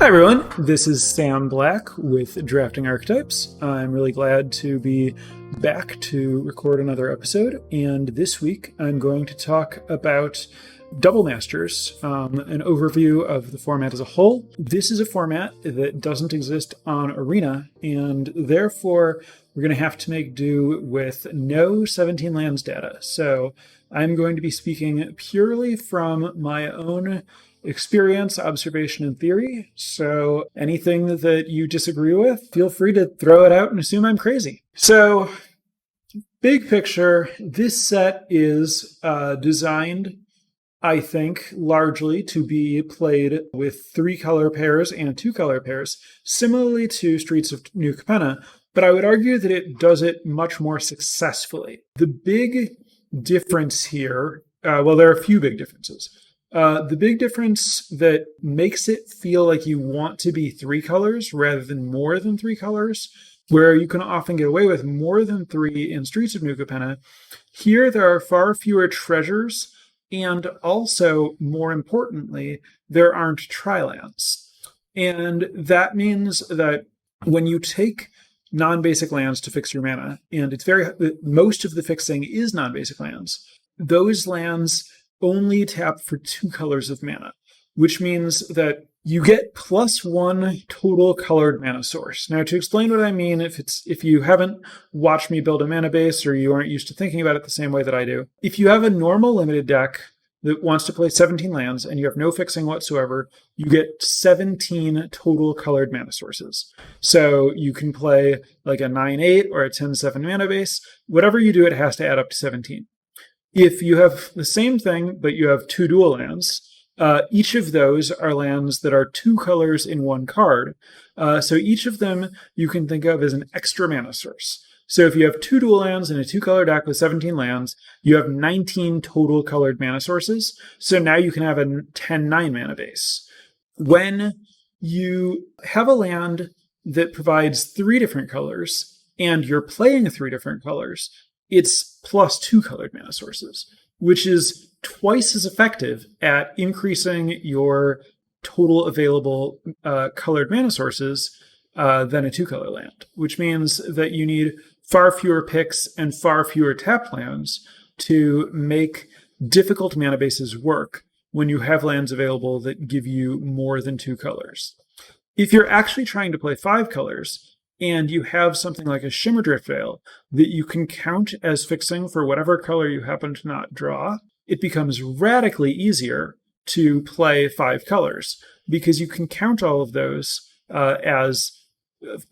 everyone, this is Sam Black with Drafting Archetypes. I'm really glad to be back to record another episode, and this week I'm going to talk about Double Masters, an overview of the format as a whole. This is a format that doesn't exist on Arena, and therefore we're going to have to make do with no 17 lands data. So I'm going to be speaking purely from my own experience, observation, and theory. So anything that you disagree with, feel free to throw it out and assume I'm crazy. So big picture, this set is designed, I think, largely to be played with 3-color pairs and 2-color pairs, similarly to Streets of New Capenna, but I would argue that it does it much more successfully. The big difference here, well, there are a few big differences. The big difference that makes it feel like you want to be 3 colors rather than more than 3 colors, where you can often get away with more than 3 in Streets of New Capenna, here there are far fewer treasures, and also, more importantly, there aren't tri-lands. And that means that when you take non-basic lands to fix your mana, and most of the fixing is non-basic lands, those lands only tap for 2 colors of mana, which means that you get +1 total colored mana source. Now, to explain what I mean, if you haven't watched me build a mana base or you aren't used to thinking about it the same way that I do, if you have a normal limited deck that wants to play 17 lands and you have no fixing whatsoever, you get 17 total colored mana sources. So you can play like a 9/8 or a 10/7 mana base. Whatever you do, it has to add up to 17. If you have the same thing, but you have 2 dual lands, each of those are lands that are 2 colors in 1 card. So each of them you can think of as an extra mana source. So if you have 2 dual lands in a 2-color deck with 17 lands, you have 19 total colored mana sources. So now you can have a 10/9 mana base. When you have a land that provides 3 different colors and you're playing 3 different colors, it's +2 colored mana sources, which is twice as effective at increasing your total available colored mana sources than a 2-color land, which means that you need far fewer picks and far fewer tap lands to make difficult mana bases work when you have lands available that give you more than 2 colors. If you're actually trying to play 5 colors, and you have something like a Shimmerdrift Veil that you can count as fixing for whatever color you happen to not draw, it becomes radically easier to play 5 colors because you can count all of those as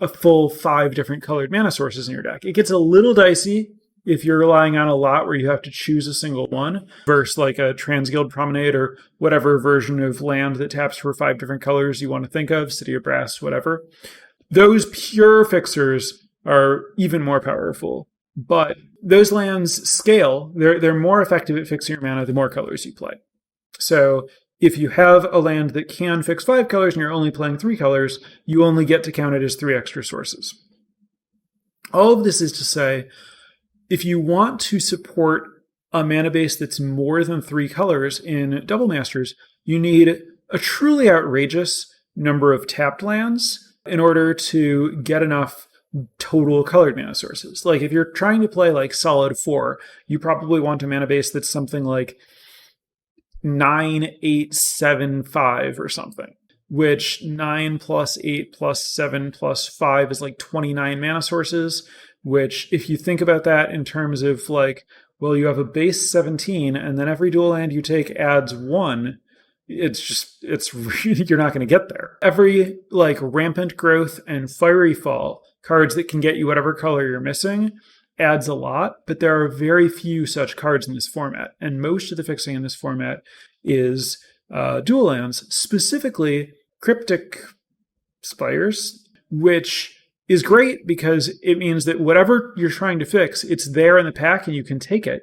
a full 5 different colored mana sources in your deck. It gets a little dicey if you're relying on a lot where you have to choose a single one versus like a Transguild Promenade or whatever version of land that taps for 5 different colors you want to think of, City of Brass, whatever. Those pure fixers are even more powerful, but those lands scale. They're more effective at fixing your mana the more colors you play. So if you have a land that can fix 5 colors and you're only playing 3 colors, you only get to count it as 3 extra sources. All of this is to say, if you want to support a mana base that's more than 3 colors in Double Masters, you need a truly outrageous number of tapped lands in order to get enough total colored mana sources. Like if you're trying to play like solid 4, you probably want a mana base that's something like 9, 8, 7, 5 or something, which 9 + 8 + 7 + 5 is like 29 mana sources, which if you think about that in terms of like, well, you have a base 17 and then every dual land you take adds 1, it's really, you're not going to get there. Every like Rampant Growth and Fiery Fall cards that can get you whatever color you're missing adds a lot, but there are very few such cards in this format. And most of the fixing in this format is dual lands, specifically Cryptic Spires, which is great because it means that whatever you're trying to fix, it's there in the pack and you can take it,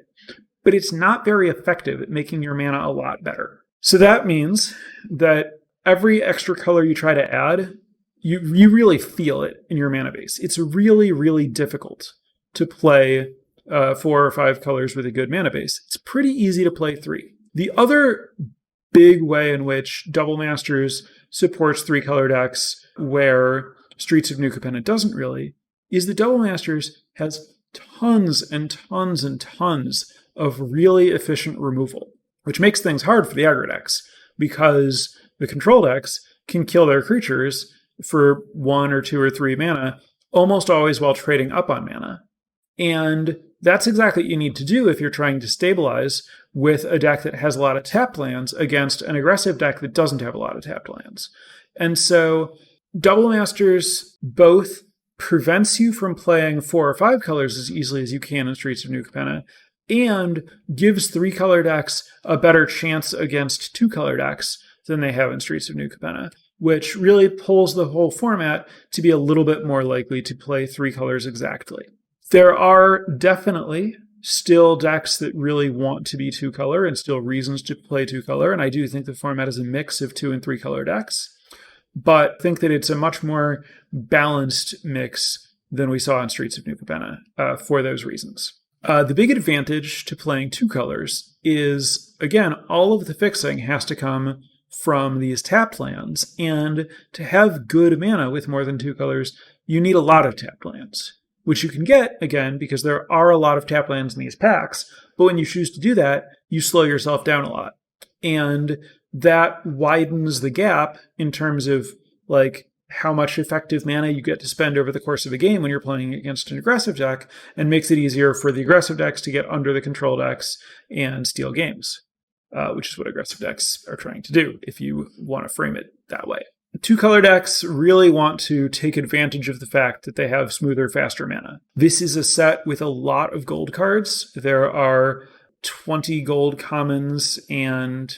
but it's not very effective at making your mana a lot better. So that means that every extra color you try to add, you really feel it in your mana base. It's really, really difficult to play 4 or 5 colors with a good mana base. It's pretty easy to play 3. The other big way in which Double Masters supports 3-color decks where Streets of New Capenna doesn't really, is the Double Masters has tons and tons and tons of really efficient removal, which makes things hard for the aggro decks because the control decks can kill their creatures for 1 or 2 or 3 mana, almost always while trading up on mana. And that's exactly what you need to do if you're trying to stabilize with a deck that has a lot of tapped lands against an aggressive deck that doesn't have a lot of tapped lands. And so Double Masters both prevents you from playing 4 or 5 colors as easily as you can in Streets of New Capenna, and gives 3-color decks a better chance against 2-color decks than they have in Streets of New Capenna, which really pulls the whole format to be a little bit more likely to play 3 colors exactly. There are definitely still decks that really want to be 2-color and still reasons to play 2-color, and I do think the format is a mix of 2 and 3-color decks, but I think that it's a much more balanced mix than we saw in Streets of New Capenna for those reasons. The big advantage to playing 2 colors is, again, all of the fixing has to come from these tapped lands, and to have good mana with more than 2 colors, you need a lot of tapped lands, which you can get, again, because there are a lot of tapped lands in these packs, but when you choose to do that, you slow yourself down a lot. And that widens the gap in terms of like how much effective mana you get to spend over the course of a game when you're playing against an aggressive deck, and makes it easier for the aggressive decks to get under the control decks and steal games, which is what aggressive decks are trying to do, if you want to frame it that way. 2-color decks really want to take advantage of the fact that they have smoother, faster mana. This is a set with a lot of gold cards. There are 20 gold commons and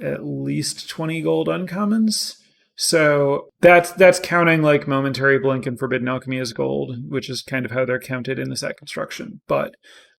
at least 20 gold uncommons. So that's counting like Momentary Blink and Forbidden Alchemy as gold, which is kind of how they're counted in the set construction. But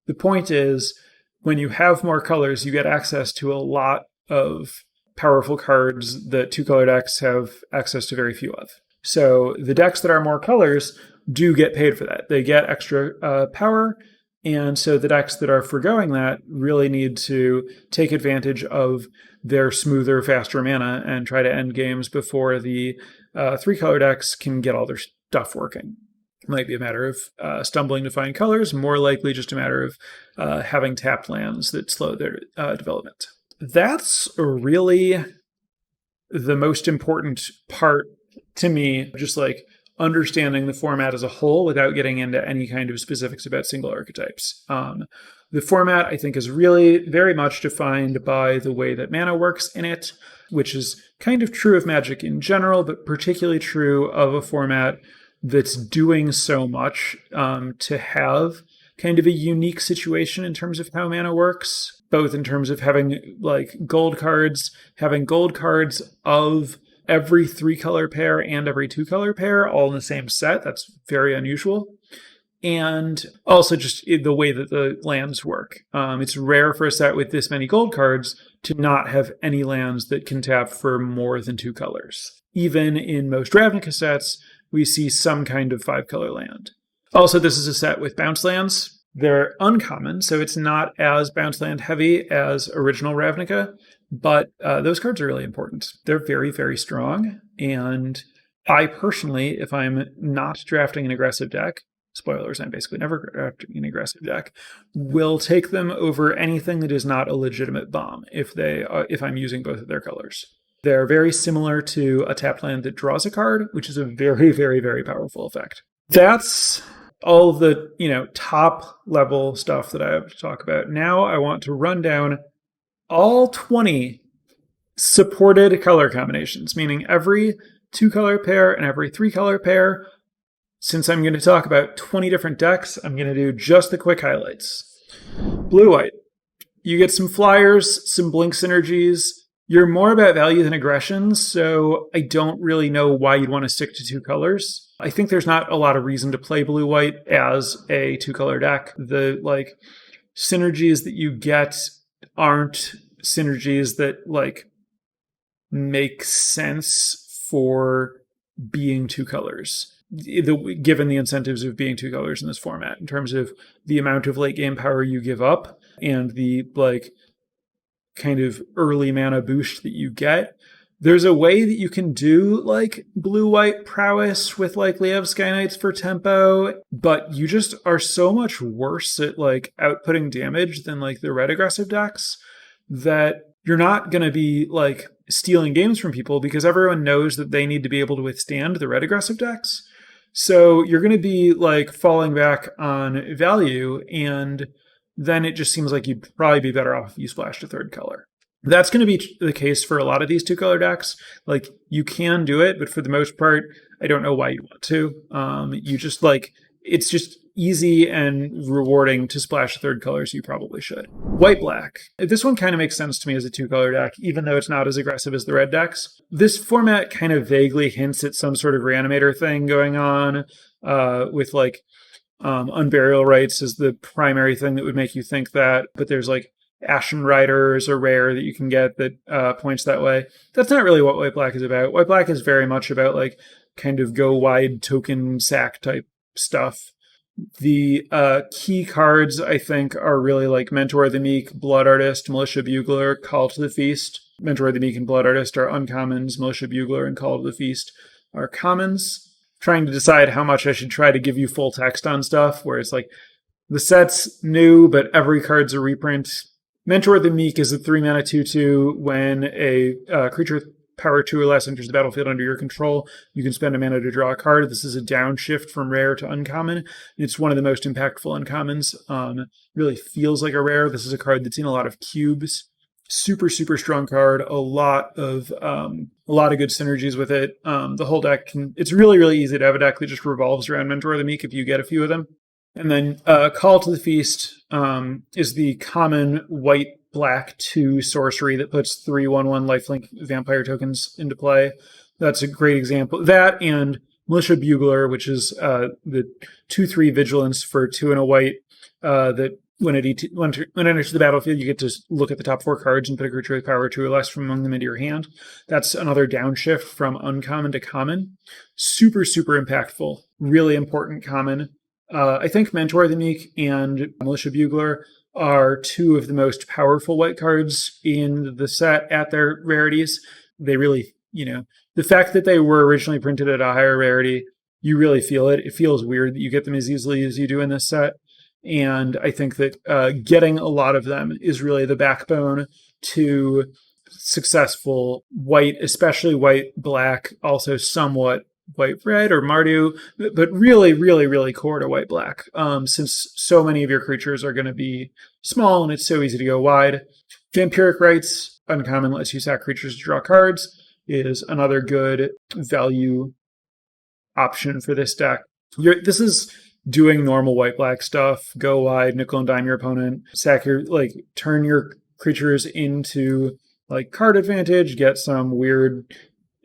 the point is, when you have more colors, you get access to a lot of powerful cards that 2-color decks have access to very few of. So the decks that are more colors do get paid for that. They get extra power, and so the decks that are foregoing that really need to take advantage of their smoother, faster mana and try to end games before the 3-color decks can get all their stuff working. It might be a matter of stumbling to find colors, more likely just a matter of having tapped lands that slow their development. That's really the most important part to me, just like understanding the format as a whole without getting into any kind of specifics about single archetypes. The format, I think, is really very much defined by the way that mana works in it, which is kind of true of Magic in general, but particularly true of a format that's doing so much to have kind of a unique situation in terms of how mana works, both in terms of having like gold cards, having gold cards of every 3-color pair and every 2-color pair all in the same set. That's very unusual. And also just the way that the lands work. It's rare for a set with this many gold cards to not have any lands that can tap for more than 2 colors. Even in most Ravnica sets, we see some kind of 5-color land. Also, this is a set with bounce lands. They're uncommon, so it's not as bounce land heavy as original Ravnica, but those cards are really important. They're very, very strong, and I personally, if I'm not drafting an aggressive deck, spoilers, I'm basically never drafting an aggressive deck, will take them over anything that is not a legitimate bomb if I'm using both of their colors. They're very similar to a tapped land that draws a card, which is a very, very, very powerful effect. That's all of the, top level stuff that I have to talk about. Now I want to run down all 20 supported color combinations, meaning every 2-color pair and every 3-color pair. Since I'm going to talk about 20 different decks, I'm going to do just the quick highlights. Blue-white. You get some flyers, some blink synergies. You're more about value than aggression, so I don't really know why you'd want to stick to 2 colors. I think there's not a lot of reason to play blue-white as a 2-color deck. The synergies that you get aren't synergies that make sense for being 2 colors. Given the incentives of being 2 colors in this format, in terms of the amount of late game power you give up and the kind of early mana boost that you get, There's a way that you can do like blue-white prowess with like Liev Sky Knights for tempo, but you just are so much worse at like outputting damage than like the red aggressive decks that you're not going to be like stealing games from people because everyone knows that they need to be able to withstand the red aggressive decks. So you're going to be like falling back on value, and then it just seems like you'd probably be better off if you splashed a third color. That's going to be the case for a lot of these 2-color decks. Like, you can do it, but for the most part, I don't know why you want to. You just like, it's just easy and rewarding to splash a third color, so you probably should. White-black. This one kind of makes sense to me as a 2-color deck, even though it's not as aggressive as the red decks. This format kind of vaguely hints at some sort of reanimator thing going on, with like Unburial Rites is the primary thing that would make you think that, but there's like Ashen Rider is a rare that you can get that points that way. That's not really what White-black is about. White-black is very much about like kind of go wide token sack type stuff. The key cards, I think, are really like Mentor of the Meek, Blood Artist, Militia Bugler, Call to the Feast. Mentor of the Meek and Blood Artist are uncommons. Militia Bugler and Call to the Feast are commons. Trying to decide how much I should try to give you full text on stuff, where it's like, the set's new, but every card's a reprint. Mentor of the Meek is a 3-mana 2/2. When a creature with power 2 or less enters the battlefield under your control, you can spend a mana to draw a card. This is a downshift from rare to uncommon. It's one of the most impactful uncommons. Really feels like a rare. This is a card that's in a lot of cubes. Super, super strong card. A lot of good synergies with it. The whole deck it's really, really easy to have a deck that just revolves around Mentor of the Meek if you get a few of them. And then Call to the Feast is the common white-black 2 sorcery that puts 3/1/1 lifelink vampire tokens into play. That's a great example. That and Militia Bugler, which is the 2/3 vigilance for 2 and a white that when it enters the battlefield, you get to look at the top 4 cards and put a creature with power 2 or less from among them into your hand. That's another downshift from uncommon to common. Super, super impactful. Really important common. I think Mentor of the Meek and Militia Bugler are 2 of the most powerful white cards in the set at their rarities. They really, the fact that they were originally printed at a higher rarity, you really feel it. It feels weird that you get them as easily as you do in this set. And I think that getting a lot of them is really the backbone to successful white, especially white-black, also somewhat white-red or Mardu, but really, really, really core to white-black, since so many of your creatures are going to be small and it's so easy to go wide. Vampiric Rites, uncommon, lets you sack creatures to draw cards, is another good value option for this deck. This is doing normal white-black stuff. Go wide, nickel and dime your opponent, sack turn your creatures into card advantage, get some weird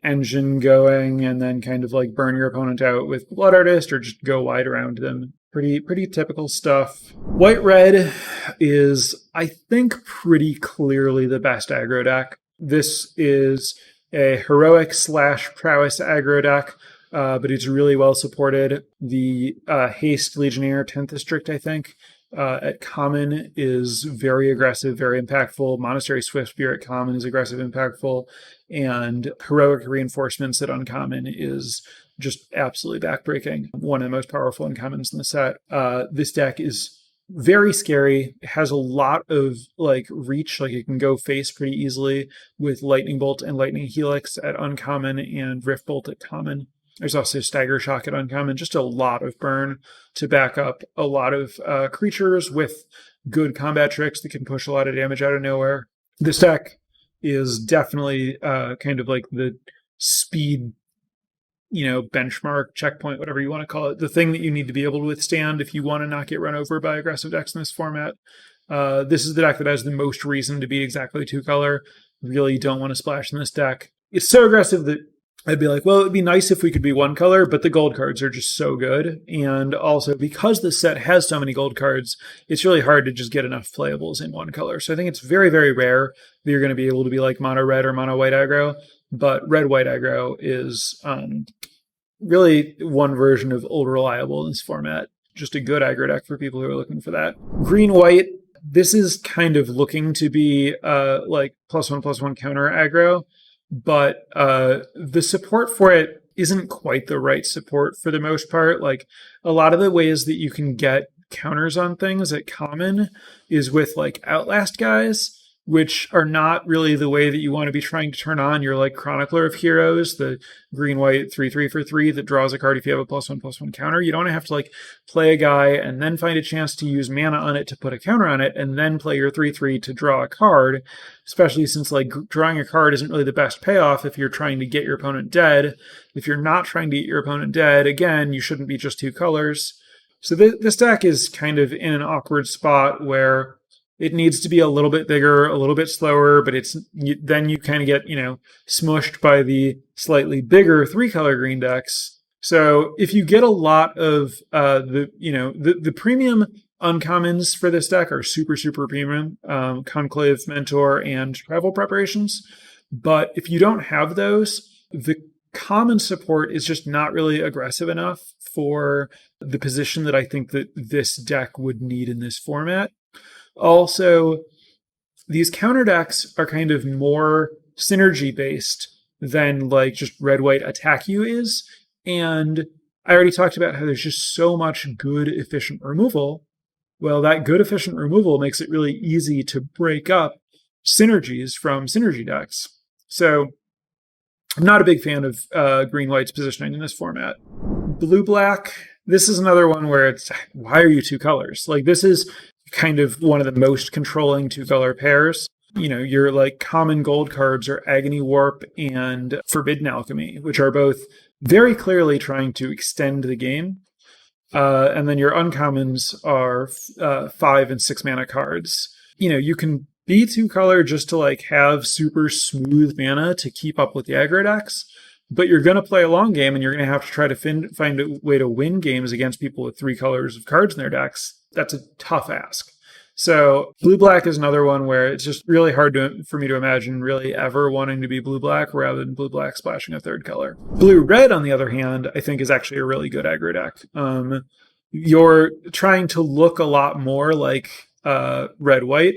engine going, and then kind of burn your opponent out with Blood Artist or just go wide around them. Pretty typical stuff. White-red is, I think, pretty clearly the best aggro deck. This is a heroic / prowess aggro deck, but it's really well supported. The Haste Legionnaire 10th District, I think, at common is very aggressive, very impactful. Monastery Swiftspear at common is aggressive, impactful. And Heroic Reinforcements at uncommon is just absolutely backbreaking. One of the most powerful uncommons in the set. This deck is very scary. It has a lot of reach. It can go face pretty easily with Lightning Bolt and Lightning Helix at uncommon and Rift Bolt at common. There's also Stagger Shock at uncommon. Just a lot of burn to back up a lot of creatures with good combat tricks that can push a lot of damage out of nowhere. This deck is definitely kind of the speed, benchmark, checkpoint, whatever you want to call it. The thing that you need to be able to withstand if you want to not get run over by aggressive decks in this format. This is the deck that has the most reason to be exactly 2-color. Really don't want to splash in this deck. It's so aggressive that I'd be well, it'd be nice if we could be 1-color, but the gold cards are just so good. And also, because the set has so many gold cards, it's really hard to just get enough playables in 1-color. So I think it's very, very rare that you're going to be able to be mono red or mono white aggro. But red-white aggro is really one version of old reliable in this format. Just a good aggro deck for people who are looking for that. Green-white, this is kind of looking to be +1/+1 counter aggro. but the support for it isn't quite the right support for the most part. Like a lot of the ways that you can get counters on things at common is with like Outlast guys, which are not really the way that you want to be trying to turn on your like Chronicler of Heroes, the green white 3/3 for 3 that draws a card if you have a +1/+1 counter. You don't have to like play a guy and then find a chance to use mana on it to put a counter on it and then play your 3/3 to draw a card, especially since like drawing a card isn't really the best payoff if you're trying to get your opponent dead. If you're not trying to get your opponent dead, again, you shouldn't be just 2 colors. So this deck is kind of in an awkward spot where it needs to be a little bit bigger, a little bit slower, but then you kind of get, smushed by the slightly bigger 3-color green decks. So if you get a lot of the premium uncommons for this deck are super, super premium, Conclave, Mentor, and Travel Preparations. But if you don't have those, the common support is just not really aggressive enough for the position that I think that this deck would need in this format. Also, these counter decks are kind of more synergy based than like just red-white attack you is. And I already talked about how there's just so much good efficient removal. Well, that good efficient removal makes it really easy to break up synergies from synergy decks. So I'm not a big fan of green-white's positioning in this format. Blue-black, this is another one where it's, why are you 2 colors? Like this is kind of one of the most controlling 2-color pairs. Your like common gold cards are Agony Warp and Forbidden Alchemy, which are both very clearly trying to extend the game. And then your uncommons are 5 and 6 mana cards. You can be 2-color just to like have super smooth mana to keep up with the aggro decks, but you're going to play a long game and you're going to have to try to find a way to win games against people with 3 colors of cards in their decks. That's a tough ask. So blue-black is another one where it's just really hard for me to imagine really ever wanting to be blue-black rather than blue-black splashing a 3rd color. Blue-red, on the other hand, I think is actually a really good aggro deck. You're trying to look a lot more like red-white.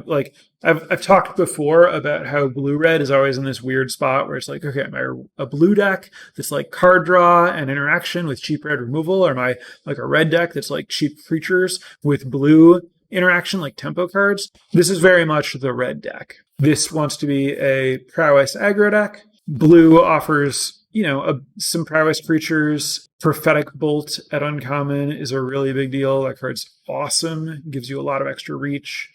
Like I've talked before about how blue-red is always in this weird spot where it's like, okay, am I a blue deck that's like card draw and interaction with cheap red removal, or am I like a red deck that's like cheap creatures with blue interaction like tempo cards? This is very much the red deck. This wants to be a prowess aggro deck. Blue offers, some prowess creatures. Prophetic Bolt at uncommon is a really big deal. That card's awesome. It gives you a lot of extra reach.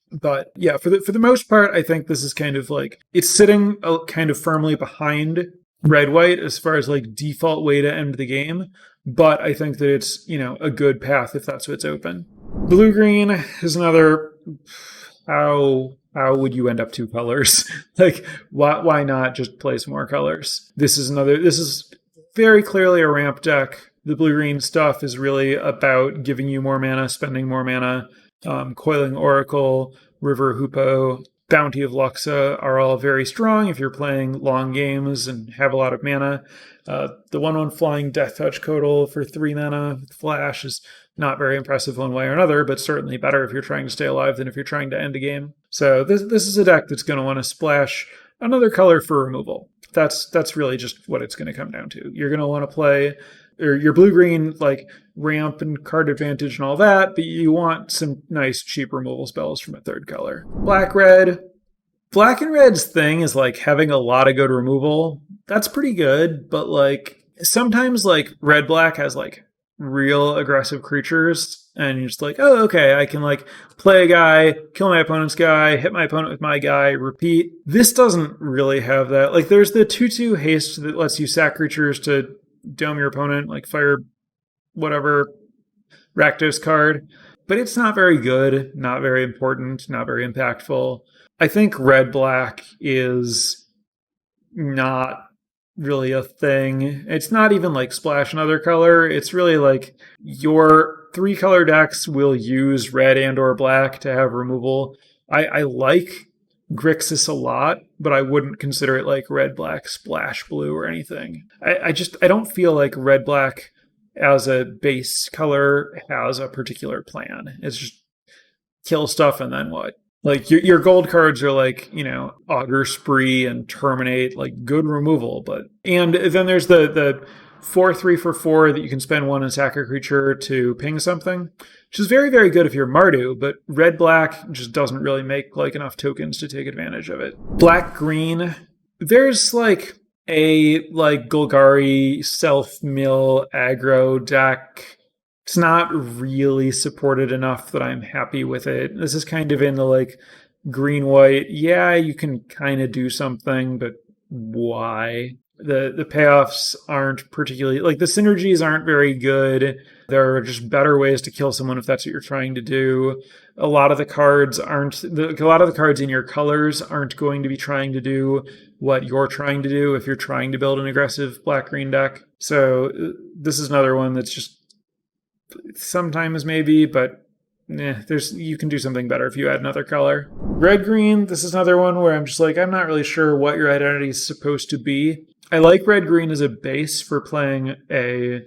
But yeah, for the most part, I think this is kind of like, it's sitting kind of firmly behind red-white as far as like default way to end the game. But I think that it's, a good path if that's what's open. Blue-green is another, how would you end up 2 colors? Like, why not just play some more colors? This is very clearly a ramp deck. The blue-green stuff is really about giving you more mana, spending more mana. Coiling Oracle, River Hoopoe, Bounty of Luxa are all very strong if you're playing long games and have a lot of mana. The 1/1 flying Death Touch Codal for 3 mana with Flash is not very impressive one way or another, but certainly better if you're trying to stay alive than if you're trying to end a game. So this is a deck that's going to want to splash another color for removal. That's really just what it's going to come down to. You're going to want to play your blue-green like ramp and card advantage and all that, but you want some nice cheap removal spells from a 3rd color. Black-red. Black and red's thing is like having a lot of good removal. That's pretty good, but like sometimes like red-black has like real aggressive creatures and you're just like, oh, okay, I can like play a guy, kill my opponent's guy, hit my opponent with my guy, repeat. This doesn't really have that. Like there's the 2/2 haste that lets you sack creatures to dome your opponent, like fire whatever Rakdos card, but it's not very good, not very important, not very impactful. I think red-black is not really a thing. It's not even like splash another color. It's really like your 3-color decks will use red and or black to have removal. I like Grixis a lot, but I wouldn't consider it like red-black splash blue or anything. I don't feel like red-black as a base color has a particular plan. It's just kill stuff and then what? Like your gold cards are like, Augur Spree and Terminate, like good removal, and then there's the 4/3 for 4 that you can spend one and sack a creature to ping something, which is very, very good if you're Mardu, but red black just doesn't really make like enough tokens to take advantage of it. Black green, there's like a like Golgari self-mill aggro deck. It's not really supported enough that I'm happy with it. This is kind of in the like green-white. Yeah, you can kind of do something, but why? The payoffs aren't particularly like the synergies aren't very good. There are just better ways to kill someone if that's what you're trying to do. A lot of the cards in your colors aren't going to be trying to do what you're trying to do if you're trying to build an aggressive black-green deck. So this is another one that's just sometimes maybe, but you can do something better if you add another color. Red green, this is another one where I'm just like, I'm not really sure what your identity is supposed to be. I like red green as a base for playing a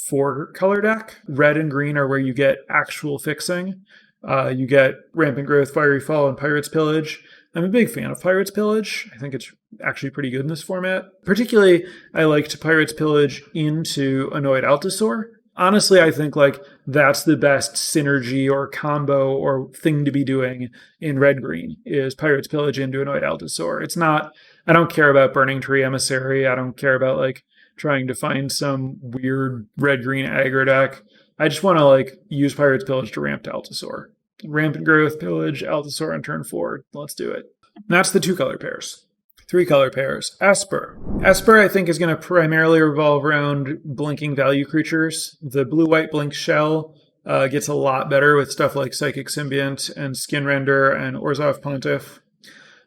4-color deck. Red and green are where you get actual fixing. You get Rampant Growth, Fiery Fall, and Pirate's Pillage. I'm a big fan of Pirate's Pillage. I think it's actually pretty good in this format. Particularly, I liked Pirate's Pillage into Annoyed Altasaur. Honestly, I think like that's the best synergy or combo or thing to be doing in red-green is Pirate's Pillage into Annoyed Altasaur. It's not, I don't care about Burning Tree Emissary. I don't care about like trying to find some weird red-green aggro deck. I just want to like use Pirate's Pillage to ramp to Altasaur. Rampant Growth, Pillage, Altasaur on turn 4. Let's do it. And that's the 2-color pairs. 3-color pairs. Esper. Esper, I think, is going to primarily revolve around blinking value creatures. The blue-white blink shell gets a lot better with stuff like Psychic Symbiont and Skinrender and Orzhov Pontiff.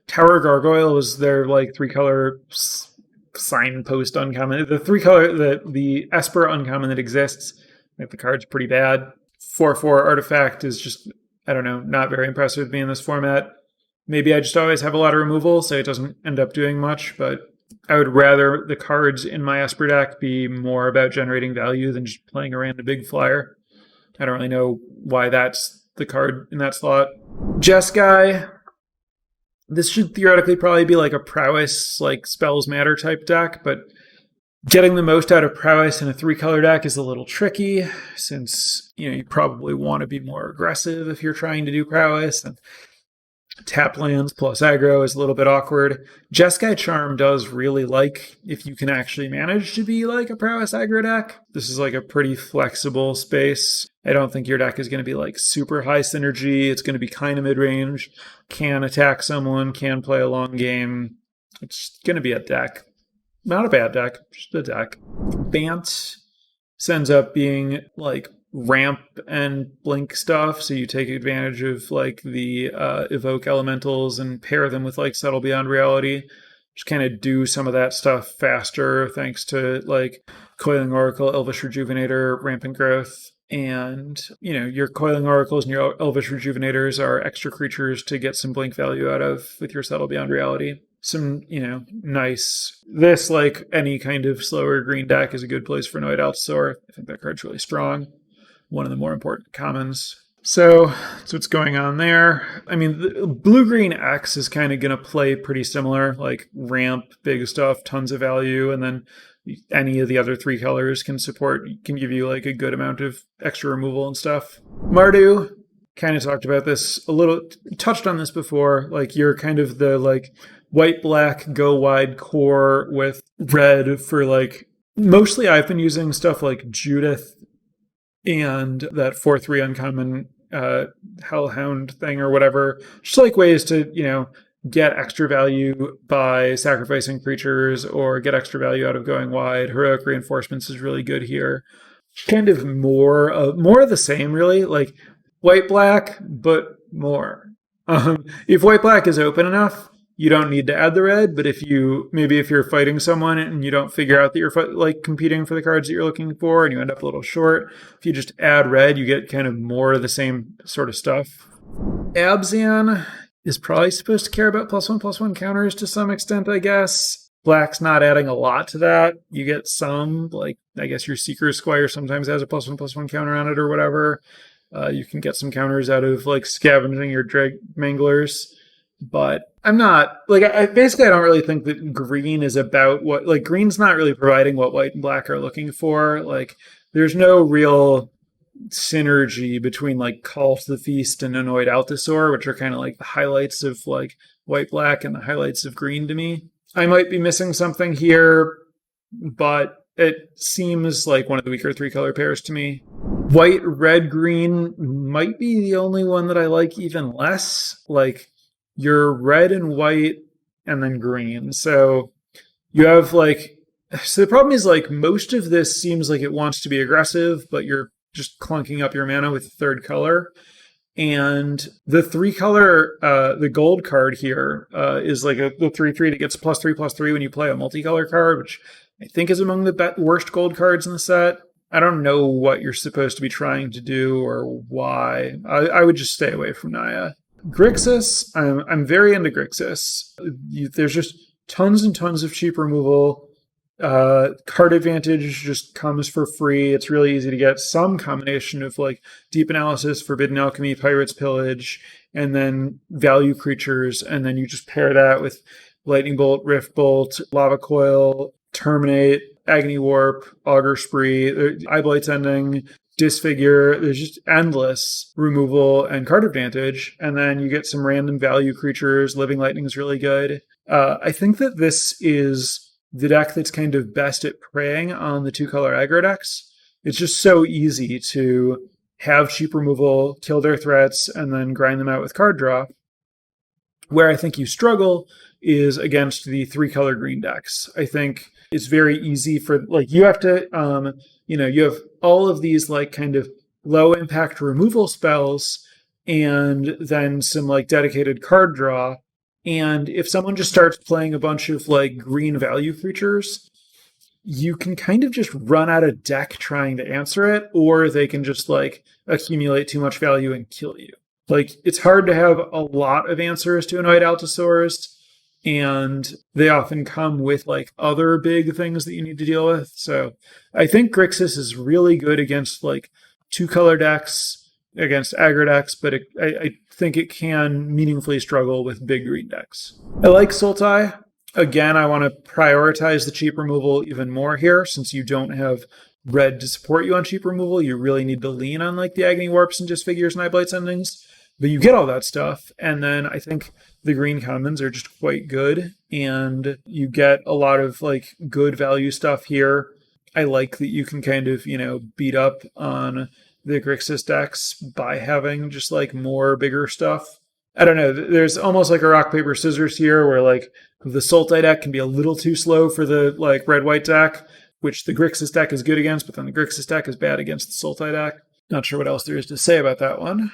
Tower Gargoyle is their like 3-color signpost uncommon. The Esper uncommon that exists. I think the card's pretty bad. 4/4 artifact is just, I don't know, not very impressive with me in this format. Maybe I just always have a lot of removal, so it doesn't end up doing much, but I would rather the cards in my Esper deck be more about generating value than just playing a random big flyer. I don't really know why that's the card in that slot. Jeskai. This should theoretically probably be like a prowess, like spells matter type deck, but getting the most out of prowess in a 3-color deck is a little tricky since, you probably want to be more aggressive if you're trying to do prowess, and tap lands plus aggro is a little bit awkward. Jeskai Charm does really like if you can actually manage to be like a prowess aggro deck. This is like a pretty flexible space. I don't think your deck is going to be like super high synergy. It's going to be kind of mid-range. Can attack someone, can play a long game. It's going to be a deck. Not a bad deck, just a deck. Bant ends up being like ramp and blink stuff, so you take advantage of like the evoke elementals and pair them with like Settle Beyond Reality. Just kind of do some of that stuff faster thanks to like Coiling Oracle, Elvish Rejuvenator, Rampant Growth. And, your Coiling Oracles and your Elvish Rejuvenators are extra creatures to get some blink value out of with your Settle Beyond Reality. Some, nice. This, like any kind of slower green deck, is a good place for Annoyed Altasaur. I think that card's really strong. One of the more important commons. So that's what's going on there. I mean, the blue-green X is kind of going to play pretty similar, like ramp, big stuff, tons of value, and then any of the other 3 colors can give you like a good amount of extra removal and stuff. Mardu, kind of talked about this a little, touched on this before, like you're kind of the like white-black go wide core with red for like, mostly I've been using stuff like Judith and that 4/3 uncommon Hellhound thing or whatever. Just like ways to, get extra value by sacrificing creatures or get extra value out of going wide. Heroic Reinforcements is really good here. Kind of more of the same, really. Like white-black, but more. If white-black is open enough, you don't need to add the red, but if you're fighting someone and you don't figure out that you're competing for the cards that you're looking for and you end up a little short, if you just add red, you get kind of more of the same sort of stuff. Abzan is probably supposed to care about +1/+1 counters to some extent, I guess. Black's not adding a lot to that. You get some, like, I guess your Seeker Squire sometimes has a +1/+1 counter on it or whatever. You can get some counters out of like scavenging your drag manglers. But I'm not like I don't really think that green is about what like green's not really providing what white and black are looking for. Like there's no real synergy between like Call to the Feast and Annoyed Althusor, which are kind of like the highlights of like white black and the highlights of green to me. I might be missing something here, but it seems like one of the weaker 3-color pairs to me. White, red, green might be the only one that I like even less. Like you're red and white and then green. So you have like, so the problem is like most of this seems like it wants to be aggressive, but you're just clunking up your mana with the third color. And the 3-color, the gold card here is like the 3/3 that gets +3/+3 when you play a multicolor card, which I think is among the worst gold cards in the set. I don't know what you're supposed to be trying to do or why. I would just stay away from Naya. Grixis, I'm very into Grixis. There's just tons and tons of cheap removal. Card advantage just comes for free. It's really easy to get some combination of like Deep Analysis, Forbidden Alchemy, Pirate's Pillage, and then value creatures. And then you just pair that with Lightning Bolt, Rift Bolt, Lava Coil, Terminate, Agony Warp, Augur Spree, Eye Blight's Ending, Disfigure. There's just endless removal and card advantage. And then you get some random value creatures. Living Lightning is really good. I think that this is the deck that's kind of best at preying on the 2-color aggro decks. It's just so easy to have cheap removal, kill their threats, and then grind them out with card draw. Where I think you struggle is against the 3-color green decks. I think it's very easy for, like, you have to, you have all of these, like, kind of low impact removal spells and then some, like, dedicated card draw. And if someone just starts playing a bunch of like green value creatures, you can kind of just run out of deck trying to answer it, or they can just like accumulate too much value and kill you. Like it's hard to have a lot of answers to Annoyed Altusaurs, and they often come with like other big things that you need to deal with. So I think Grixis is really good against like 2-color decks, against aggro decks, but I think it can meaningfully struggle with big green decks. I like Sultai. Again, I want to prioritize the cheap removal even more here, since you don't have red to support you on cheap removal. You really need to lean on like the Agony Warps and Disfigures and Eye Blight's Endings. But you get all that stuff, and then I think the green commons are just quite good, and you get a lot of like good value stuff here. I like that you can kind of, beat up on the Grixis decks by having just like more bigger stuff. I don't know. There's almost like a rock, paper, scissors here where like the Sultai deck can be a little too slow for the like red-white deck, which the Grixis deck is good against, but then the Grixis deck is bad against the Sultai deck. Not sure what else there is to say about that one.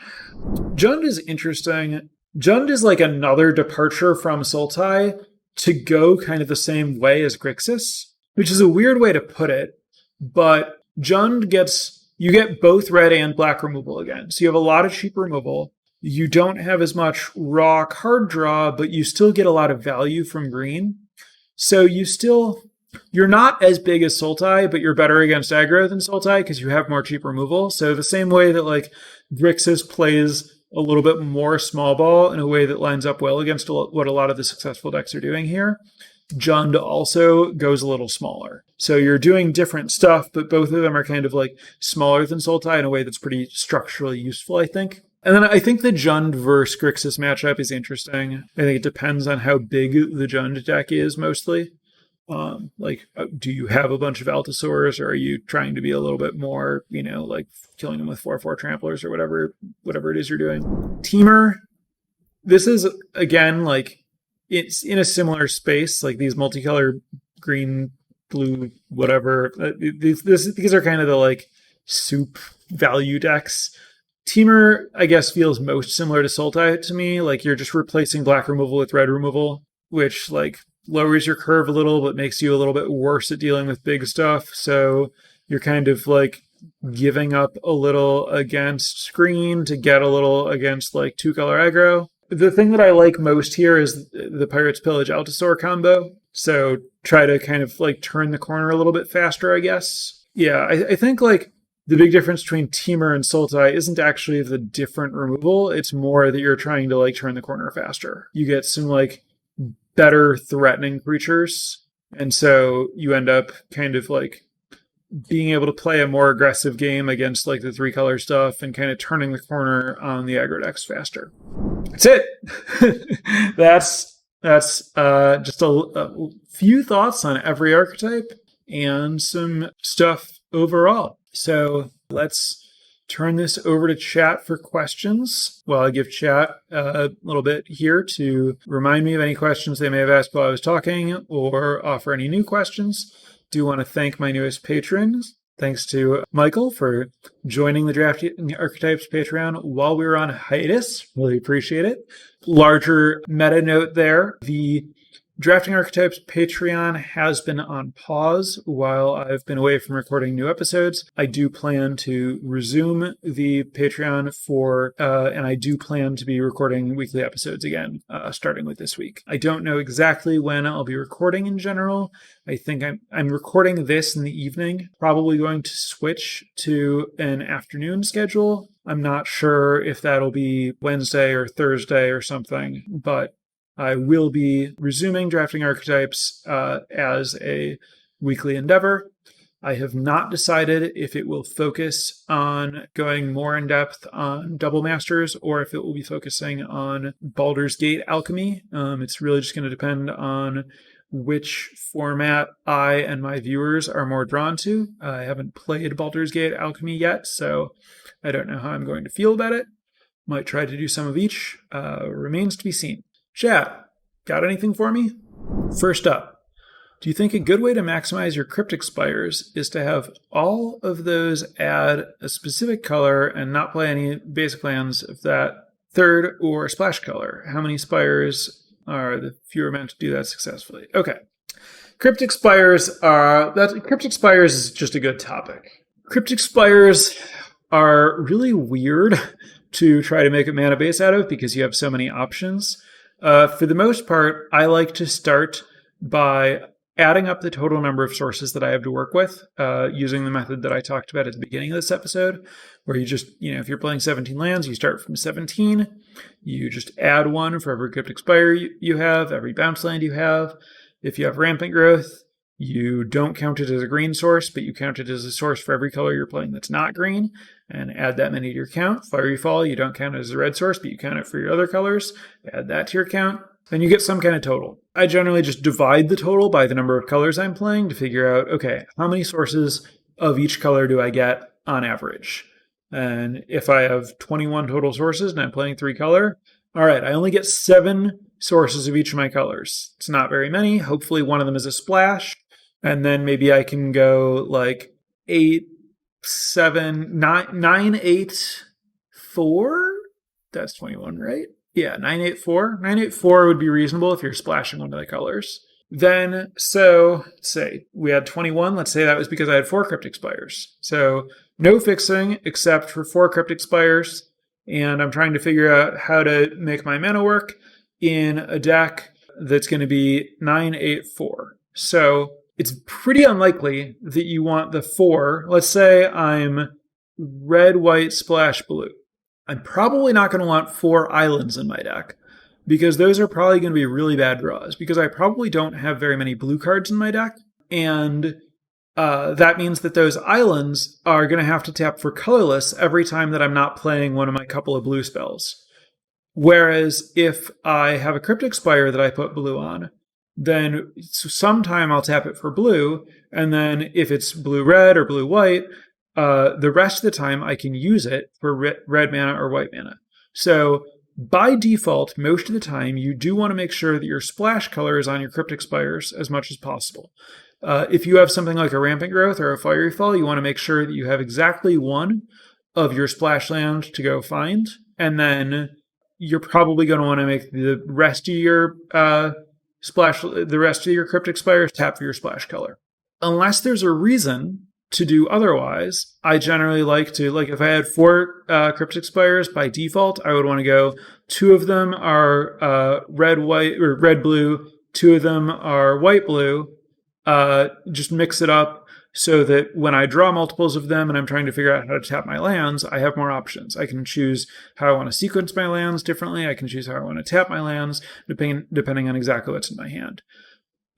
Jund is interesting. Jund is like another departure from Sultai to go kind of the same way as Grixis, which is a weird way to put it, but Jund you get both red and black removal again. So you have a lot of cheap removal. You don't have as much raw card draw, but you still get a lot of value from green. So you're not as big as Sultai, but you're better against aggro than Sultai because you have more cheap removal. So the same way that like Grixis plays a little bit more small ball in a way that lines up well against what a lot of the successful decks are doing here, Jund also goes a little smaller. So you're doing different stuff, but both of them are kind of like smaller than Sultai in a way that's pretty structurally useful, I think. And then I think the Jund versus Grixis matchup is interesting. I think it depends on how big the Jund deck is mostly. Do you have a bunch of Altusaurs, or are you trying to be a little bit more, like killing them with 4/4 tramplers or whatever it is you're doing? Teemer, this is, again, like, it's in a similar space, like these multicolor green, blue, whatever. These are kind of the like soup value decks. Teemer, I guess, feels most similar to Sultai to me. Like you're just replacing black removal with red removal, which like lowers your curve a little, but makes you a little bit worse at dealing with big stuff. So you're kind of like giving up a little against screen to get a little against like 2-color aggro. The thing that I like most here is the Pirate's Pillage Altusaur combo. So try to kind of like turn the corner a little bit faster, I guess. Yeah, I think like the big difference between Teemer and Sultai isn't actually the different removal. It's more that you're trying to like turn the corner faster. You get some like better threatening creatures. And so you end up kind of like being able to play a more aggressive game against like the 3-color stuff and kind of turning the corner on the aggro decks faster. That's it. that's just a few thoughts on every archetype and some stuff overall. So let's turn this over to chat for questions. Well, I give chat a little bit here to remind me of any questions they may have asked while I was talking or offer any new questions. Do want to thank my newest patrons. Thanks to Michael for joining the Drafting Archetypes Patreon while we were on hiatus. Really appreciate it. Larger meta note there. The Drafting Archetypes Patreon has been on pause while I've been away from recording new episodes. I do plan to resume the Patreon and I do plan to be recording weekly episodes again, starting with this week. I don't know exactly when I'll be recording in general. I think I'm recording this in the evening, probably going to switch to an afternoon schedule. I'm not sure if that'll be Wednesday or Thursday or something, but I will be resuming Drafting Archetypes as a weekly endeavor. I have not decided if it will focus on going more in depth on Double Masters or if it will be focusing on Baldur's Gate Alchemy. It's really just going to depend on which format I and my viewers are more drawn to. I haven't played Baldur's Gate Alchemy yet, so I don't know how I'm going to feel about it. Might try to do some of each. Remains to be seen. Chat, got anything for me? First up, do you think a good way to maximize your Cryptic Spires is to have all of those add a specific color and not play any basic lands of that third or splash color? How many spires are the fewer meant to do that successfully? Okay. Cryptic Spires is just a good topic. Cryptic Spires are really weird to try to make a mana base out of because you have so many options. For the most part, I like to start by adding up the total number of sources that I have to work with, using the method that I talked about at the beginning of this episode, where you just, if you're playing 17 lands, you start from 17, you just add 1 for every Cryptic Spire you have, every bounce land you have. If you have Rampant Growth, you don't count it as a green source, but you count it as a source for every color you're playing that's not green, and add that many to your count. Fiery Fall, you don't count it as a red source, but you count it for your other colors. Add that to your count, and you get some kind of total. I generally just divide the total by the number of colors I'm playing to figure out, okay, how many sources of each color do I get on average? And if I have 21 total sources and I'm playing 3 color, all right, I only get 7 sources of each of my colors. It's not very many. Hopefully one of them is a splash. And then maybe I can go like 8, 7, 9, 8, 4. That's 21, right? Yeah, 9, 8, 4. 9, 8, 4 would be reasonable if you're splashing one of the colors. Then, so say we had 21. Let's say that was because I had 4 Cryptic Spires. So no fixing except for 4 Cryptic Spires. And I'm trying to figure out how to make my mana work in a deck that's going to be 9, 8, 4. So it's pretty unlikely that you want the 4. Let's say I'm red, white, splash, blue. I'm probably not going to want 4 islands in my deck because those are probably going to be really bad draws because I probably don't have very many blue cards in my deck. And that means that those islands are going to have to tap for colorless every time that I'm not playing one of my couple of blue spells. Whereas if I have a Cryptic Spire that I put blue on, then sometime I'll tap it for blue, and then if it's blue-red or blue-white, the rest of the time I can use it for red mana or white mana. So by default, most of the time, you do want to make sure that your splash color is on your Cryptic Spires as much as possible. If you have something like a Rampant Growth or a Fiery Fall, you want to make sure that you have exactly 1 of your splash land to go find, and then you're probably going to want to make the rest of your Cryptic Spires tap for your splash color. Unless there's a reason to do otherwise, I generally like to, like if I had 4 Cryptic Spires by default, I would want to go 2 of them are red, white, or red, blue, 2 of them are white, blue. Just mix it up so that when I draw multiples of them and I'm trying to figure out how to tap my lands, I have more options. I can choose how I want to sequence my lands differently. I can choose how I want to tap my lands, depending on exactly what's in my hand.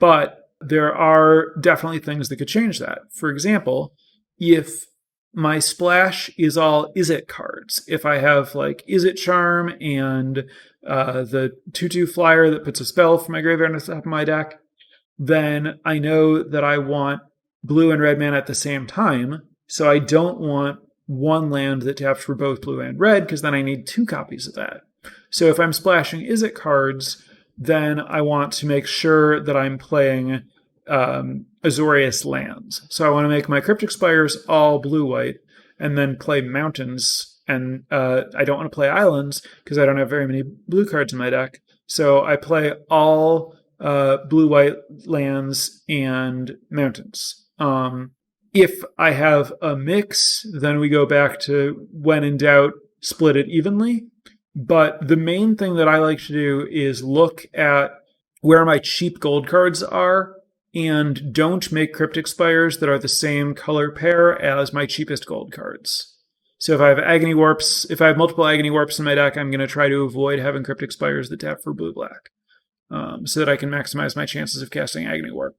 But there are definitely things that could change that. For example, if my splash is all Is-It cards, if I have like Is-It Charm and the 2/2 flyer that puts a spell from my graveyard on the top of my deck, then I know that I want blue and red mana at the same time. So I don't want one land that taps for both blue and red, because then I need 2 copies of that. So if I'm splashing Is-It cards, then I want to make sure that I'm playing Azorius lands. So I want to make my Cryptic Spires all blue-white, and then play mountains. And I don't want to play islands, because I don't have very many blue cards in my deck. So I play all blue-white lands and mountains. If I have a mix, then we go back to, when in doubt, split it evenly. But the main thing that I like to do is look at where my cheap gold cards are, and don't make Cryptic Spires that are the same color pair as my cheapest gold cards. So if I have multiple Agony Warps in my deck, I'm going to try to avoid having Cryptic Spires that tap for blue-black, so that I can maximize my chances of casting Agony Warp.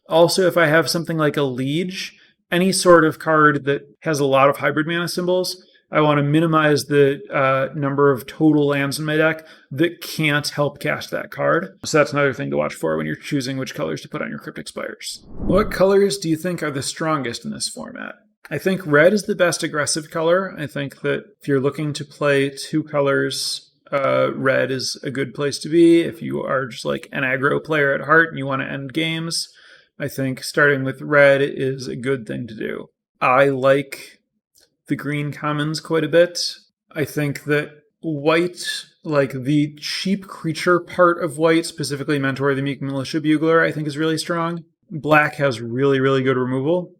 Also, if I have something like a Liege, any sort of card that has a lot of hybrid mana symbols, I want to minimize the number of total lands in my deck that can't help cast that card. So that's another thing to watch for when you're choosing which colors to put on your Cryptic Spires. What colors do you think are the strongest in this format? I think red is the best aggressive color. I think that if you're looking to play 2 colors, red is a good place to be. If you are just like an aggro player at heart and you want to end games, I think starting with red is a good thing to do. I like the green commons quite a bit. I think that white, like the cheap creature part of white, specifically Mentor the Meek Militia Bugler, I think is really strong. Black has really, really good removal,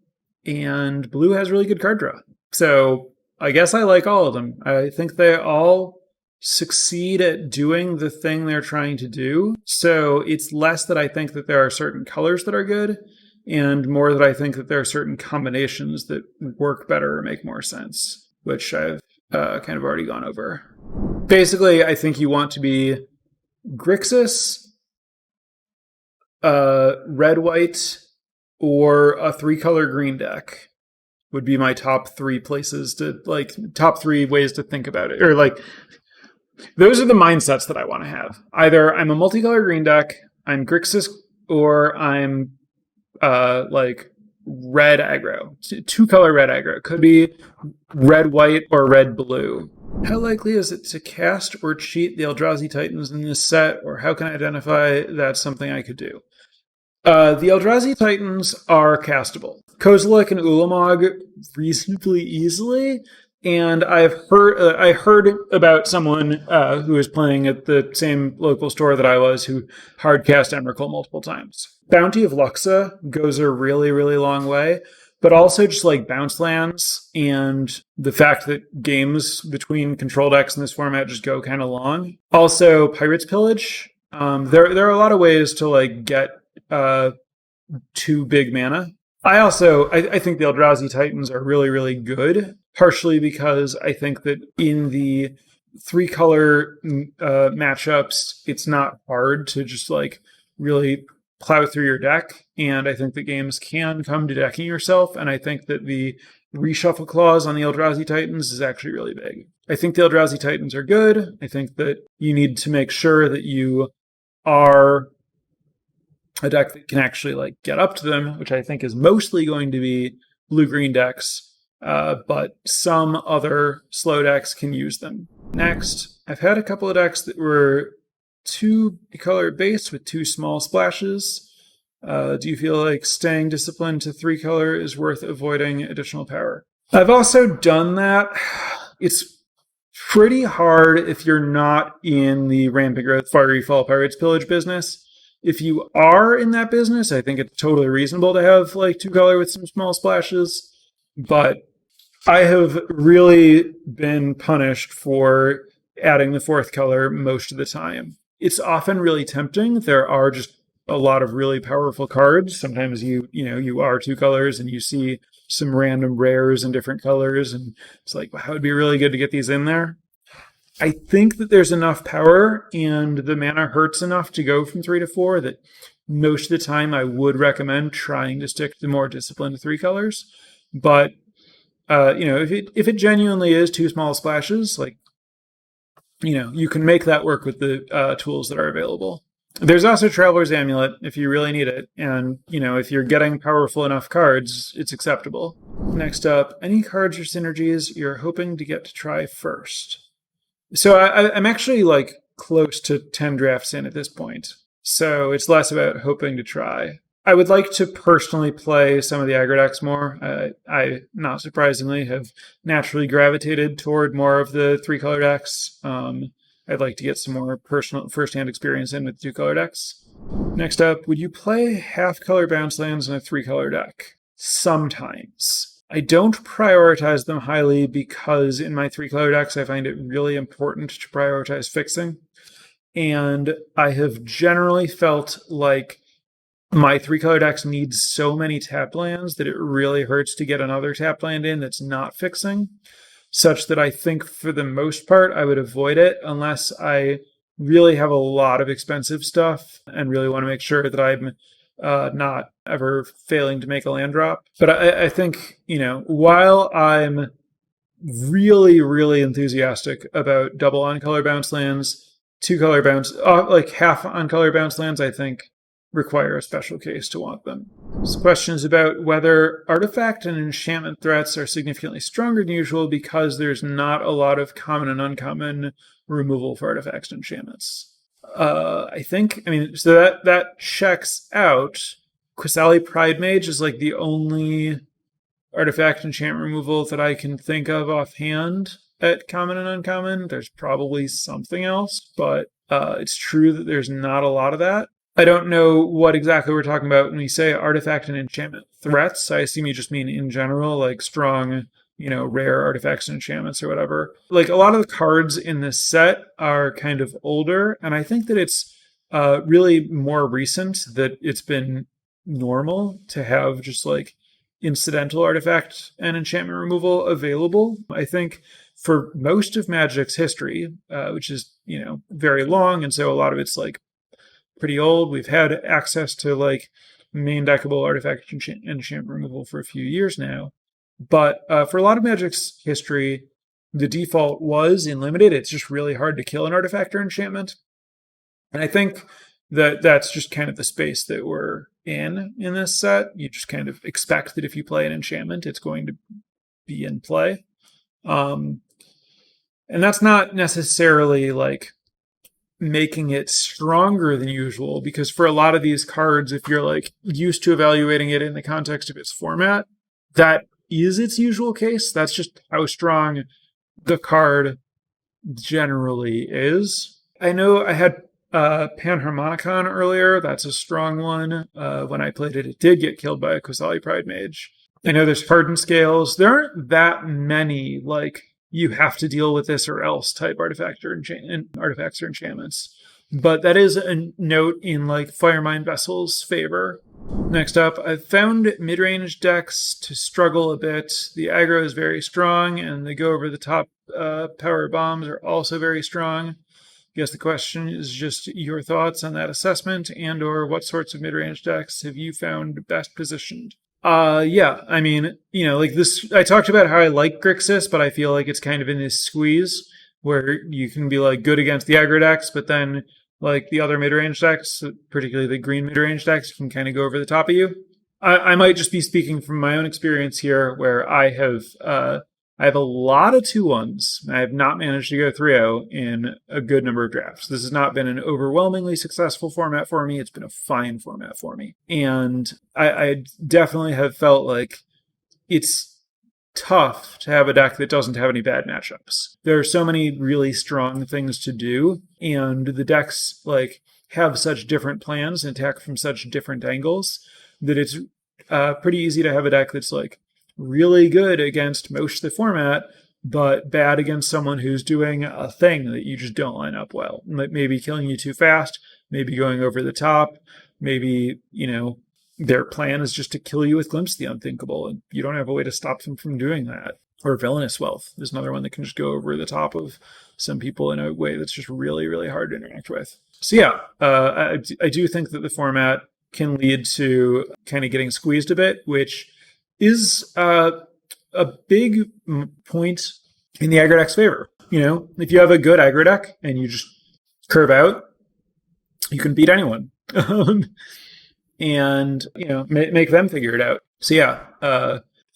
and blue has really good card draw. So I guess I like all of them. I think they all succeed at doing the thing they're trying to do. So it's less that I think that there are certain colors that are good, and more that I think that there are certain combinations that work better or make more sense, which I've kind of already gone over. Basically, I think you want to be Grixis, red-white, or a 3-color green deck would be my top 3 places to, like, top 3 ways to think about it. Or, like, those are the mindsets that I want to have. Either I'm a multicolor green deck, I'm Grixis, or I'm like red aggro, 2-color red aggro. It could be red white or red blue. How likely is it to cast or cheat the Eldrazi Titans in this set, or how can I identify that's something I could do? The Eldrazi Titans are castable. Kozilek and Ulamog reasonably easily, and I heard about someone who was playing at the same local store that I was, who hard cast Emrakul multiple times. Bounty of Luxa goes a really, really long way, but also just like bounce lands and the fact that games between control decks in this format just go kind of long. Also, Pirate's Pillage. There are a lot of ways to like get 2 big mana. I think the Eldrazi Titans are really, really good, partially because I think that in the 3-color matchups, it's not hard to just like really plow through your deck, and I think the games can come to decking yourself, and I think that the reshuffle clause on the Eldrazi Titans is actually really big. I think the Eldrazi Titans are good. I think that you need to make sure that you are a deck that can actually like get up to them, which I think is mostly going to be blue-green decks, but some other slow decks can use them. Next, I've had a couple of decks that were 2-color base with 2 small splashes. Do you feel like staying disciplined to 3-color is worth avoiding additional power? I've also done that. It's pretty hard if you're not in the Rampant Growth, Fiery Fall, Pirate's Pillage business. If you are in that business, I think it's totally reasonable to have like 2-color with some small splashes, but I have really been punished for adding the 4th color most of the time. It's often really tempting. There are just a lot of really powerful cards. Sometimes you are 2 colors and you see some random rares in different colors, and it's like, wow, it would be really good to get these in there. I think that there's enough power and the mana hurts enough to go from 3 to 4 that most of the time I would recommend trying to stick to more disciplined 3 colors. But if it genuinely is 2 small splashes, like, you can make that work with the tools that are available. There's also Traveler's Amulet if you really need it. And, if you're getting powerful enough cards, it's acceptable. Next up, any cards or synergies you're hoping to get to try first. So I'm actually close to 10 drafts in at this point. So it's less about hoping to try. I would like to personally play some of the aggro decks more. I, not surprisingly, have naturally gravitated toward more of the 3-color decks. I'd like to get some more personal first-hand experience in with 2-color decks. Next up, would you play half-color bounce lands in a 3-color deck? Sometimes. I don't prioritize them highly because in my 3-color decks, I find it really important to prioritize fixing. And I have generally felt like my 3-color decks need so many tap lands that it really hurts to get another tap land in that's not fixing, such that I think for the most part I would avoid it unless I really have a lot of expensive stuff and really want to make sure that I'm not ever failing to make a land drop. But I think, while I'm really, really enthusiastic about double on-color bounce lands, 2-color bounce, half on-color bounce lands, I think require a special case to want them. So questions about whether artifact and enchantment threats are significantly stronger than usual because there's not a lot of common and uncommon removal for artifacts and enchantments. So that checks out. Qasali Pride Mage is the only artifact enchantment removal that I can think of offhand at common and uncommon. There's probably something else, but it's true that there's not a lot of that. I don't know what exactly we're talking about when we say artifact and enchantment threats. I assume you just mean in general, strong, rare artifacts and enchantments or whatever. A lot of the cards in this set are kind of older, and I think that it's really more recent that it's been normal to have just incidental artifact and enchantment removal available. I think for most of Magic's history, which is, very long, and so a lot of it's pretty old, we've had access to main deckable artifact and enchantment removal for a few years now. But for a lot of Magic's history, the default was in limited. It's just really hard to kill an artifact or enchantment. And I think that that's just kind of the space that we're in this set. You just kind of expect that if you play an enchantment, it's going to be in play. And that's not necessarily making it stronger than usual, because for a lot of these cards, if you're used to evaluating it in the context of its format, that is its usual case. That's just how strong the card generally is. I know I had Panharmonicon earlier. That's a strong one. When I played it, it did get killed by a Qasali Pride Mage. I know there's Hardened Scales. There aren't that many you have to deal with this or else type artifacts or enchantments. But that is a note in Firemind Vessel's favor. Next up, I've found mid-range decks to struggle a bit. The aggro is very strong, and the go-over-the-top power bombs are also very strong. I guess the question is just your thoughts on that assessment, and or what sorts of mid-range decks have you found best positioned? Yeah, I mean, this, I talked about how I like Grixis, but I feel like it's kind of in this squeeze where you can be good against the aggro decks, but then the other mid-range decks, particularly the green mid-range decks, can kind of go over the top of you. I might just be speaking from my own experience here, where I have a lot of 2-1s. I have not managed to go 3-0 in a good number of drafts. This has not been an overwhelmingly successful format for me. It's been a fine format for me. And I definitely have felt it's tough to have a deck that doesn't have any bad matchups. There are so many really strong things to do, and the decks have such different plans and attack from such different angles that it's pretty easy to have a deck that's really good against most of the format, but bad against someone who's doing a thing that you just don't line up well. Maybe killing you too fast, maybe going over the top, maybe, their plan is just to kill you with Glimpse of the Unthinkable, and you don't have a way to stop them from doing that. Or Villainous Wealth is another one that can just go over the top of some people in a way that's just really, really hard to interact with. So yeah, I do think that the format can lead to kind of getting squeezed a bit, which is a big point in the aggro deck's favor. If you have a good aggro deck and you just curve out, you can beat anyone. And, make them figure it out. So yeah,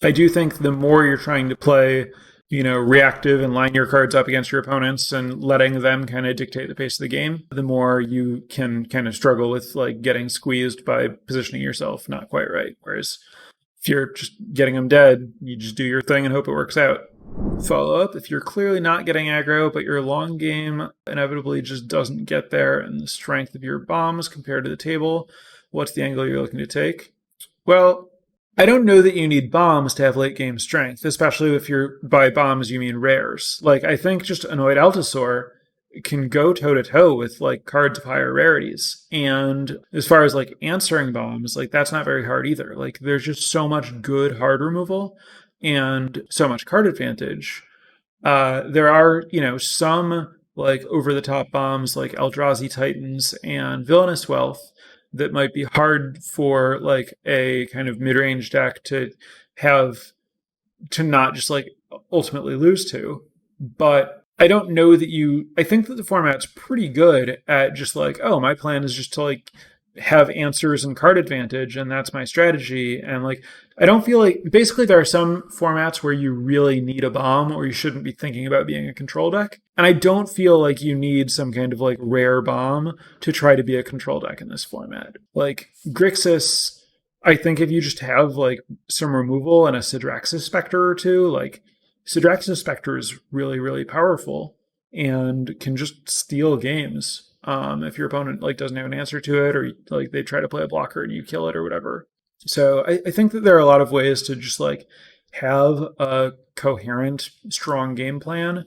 I do think the more you're trying to play, reactive and line your cards up against your opponents and letting them kind of dictate the pace of the game, the more you can kind of struggle with like getting squeezed by positioning yourself not quite right. Whereas if you're just getting them dead, you just do your thing and hope it works out. Follow up, if you're clearly not getting aggro, but your long game inevitably just doesn't get there, and the strength of your bombs compared to the table, what's the angle you're looking to take? Well, I don't know that you need bombs to have late game strength, especially if by bombs you mean rares. Like, I think just Annoyed Altasaur can go toe-to-toe with like cards of higher rarities. And as far as like answering bombs, like that's not very hard either. Like there's just so much good hard removal and so much card advantage. There are, some like over-the-top bombs like Eldrazi Titans and Villainous Wealth that might be hard for like a kind of mid-range deck to not just like ultimately lose to. But I don't know that I think that the format's pretty good at just like, oh, my plan is just to like have answers and card advantage, and that's my strategy. And like, I don't feel like, basically there are some formats where you really need a bomb or you shouldn't be thinking about being a control deck. And I don't feel like you need some kind of like rare bomb to try to be a control deck in this format. Like Grixis, I think if you just have like some removal and a Sidraxis Spectre or two, like Sidraxis Spectre is really, really powerful and can just steal games. If your opponent like doesn't have an answer to it, or like they try to play a blocker and you kill it or whatever. So I think that there are a lot of ways to just like have a coherent, strong game plan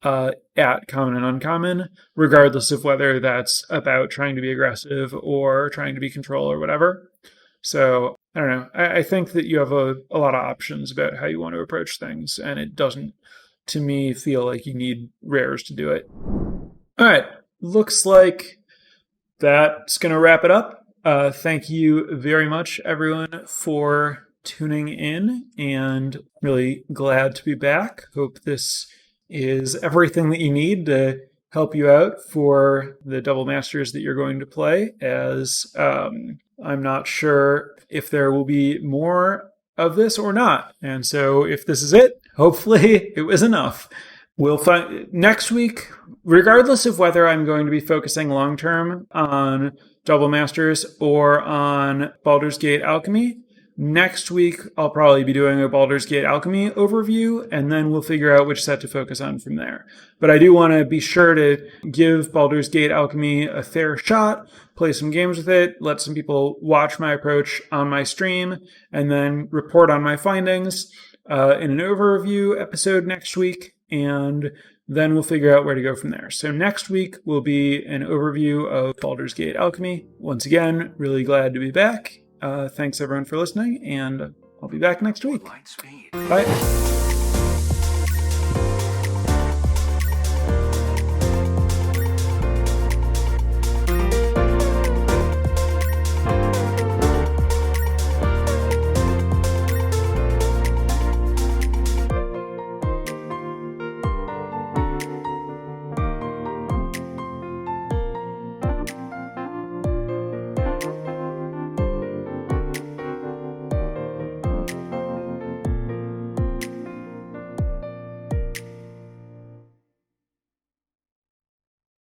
at common and uncommon, regardless of whether that's about trying to be aggressive or trying to be control or whatever. So I don't know. I think that you have a lot of options about how you want to approach things, and it doesn't, to me, feel like you need rares to do it. All right. Looks like that's going to wrap it up. Thank you very much, everyone, for tuning in, and really glad to be back. Hope this is everything that you need to help you out for the Double Masters that you're going to play, as I'm not sure if there will be more of this or not. And so if this is it, hopefully it was enough. We'll find next week, regardless of whether I'm going to be focusing long-term on Double Masters or on Baldur's Gate Alchemy. Next week, I'll probably be doing a Baldur's Gate Alchemy overview, and then we'll figure out which set to focus on from there. But I do want to be sure to give Baldur's Gate Alchemy a fair shot, play some games with it, let some people watch my approach on my stream, and then report on my findings in an overview episode next week. And then we'll figure out where to go from there. So next week will be an overview of Baldur's Gate Alchemy. Once again, really glad to be back. Thanks everyone for listening, and I'll be back next week. Bye.